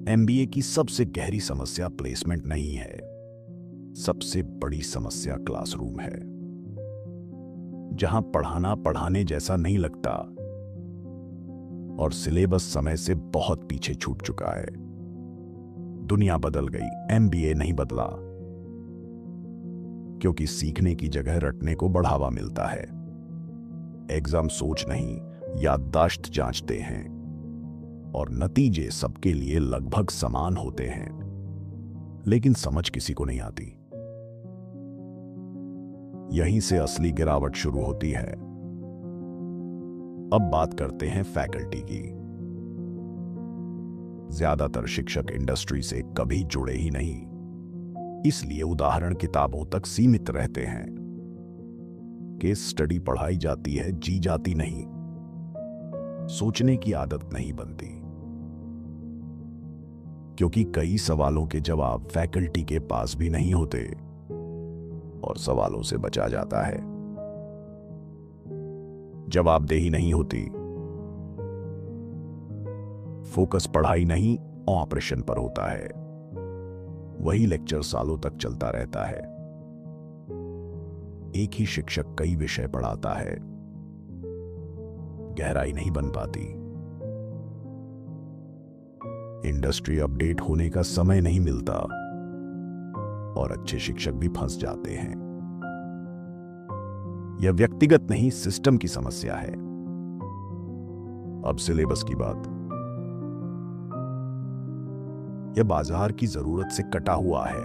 MBA की सबसे गहरी समस्या प्लेसमेंट नहीं है। सबसे बड़ी समस्या क्लासरूम है, जहां पढ़ाना पढ़ाने जैसा नहीं लगता और सिलेबस समय से बहुत पीछे छूट चुका है। दुनिया बदल गई, एमबीए नहीं बदला, क्योंकि सीखने की जगह रटने को बढ़ावा मिलता है। एग्जाम सोच नहीं, याददाश्त जांचते हैं और नतीजे सबके लिए लगभग समान होते हैं, लेकिन समझ किसी को नहीं आती। यहीं से असली गिरावट शुरू होती है। अब बात करते हैं फैकल्टी की। ज्यादातर शिक्षक इंडस्ट्री से कभी जुड़े ही नहीं, इसलिए उदाहरण किताबों तक सीमित रहते हैं। केस स्टडी पढ़ाई जाती है, जी जाती नहीं। सोचने की आदत नहीं बनती, क्योंकि कई सवालों के जवाब फैकल्टी के पास भी नहीं होते और सवालों से बचा जाता है। जवाबदेही नहीं होती, फोकस पढ़ाई नहीं ऑपरेशन पर होता है। वही लेक्चर सालों तक चलता रहता है। एक ही शिक्षक कई विषय पढ़ाता है, गहराई नहीं बन पाती। इंडस्ट्री अपडेट होने का समय नहीं मिलता और अच्छे शिक्षक भी फंस जाते हैं। यह व्यक्तिगत नहीं, सिस्टम की समस्या है। अब सिलेबस की बात। यह बाजार की जरूरत से कटा हुआ है।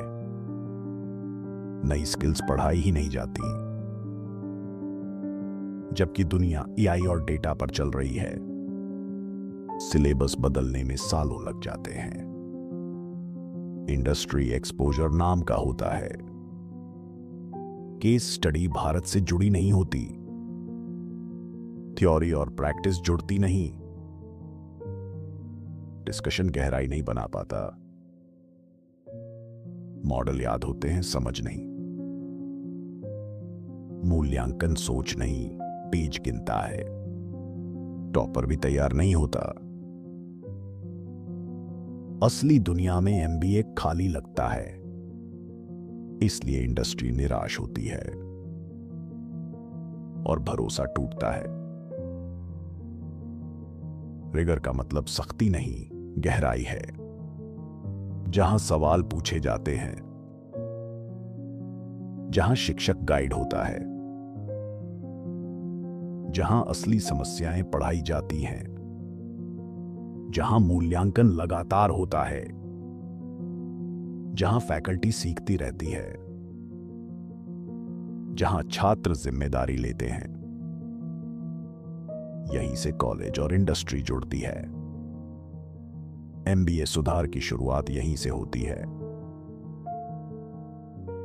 नई स्किल्स पढ़ाई ही नहीं जाती, जबकि दुनिया एआई और डेटा पर चल रही है। सिलेबस बदलने में सालों लग जाते हैं। इंडस्ट्री एक्सपोजर नाम का होता है। केस स्टडी भारत से जुड़ी नहीं होती, थ्योरी और प्रैक्टिस जुड़ती नहीं, डिस्कशन गहराई नहीं बना पाता, मॉडल याद होते हैं, समझ नहीं, मूल्यांकन सोच नहीं, पेज गिनता है, टॉपर भी तैयार नहीं होता। असली दुनिया में एमबीए खाली लगता है, इसलिए इंडस्ट्री निराश होती है और भरोसा टूटता है। रिगर का मतलब सख्ती नहीं, गहराई है। जहां सवाल पूछे जाते हैं, जहां शिक्षक गाइड होता है, जहां असली समस्याएं पढ़ाई जाती हैं, जहां मूल्यांकन लगातार होता है, जहां फैकल्टी सीखती रहती है, जहां छात्र जिम्मेदारी लेते हैं। यहीं से कॉलेज और इंडस्ट्री जुड़ती है। एमबीए सुधार की शुरुआत यहीं से होती है।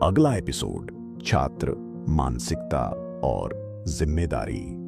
अगला एपिसोड, छात्र, मानसिकता और जिम्मेदारी।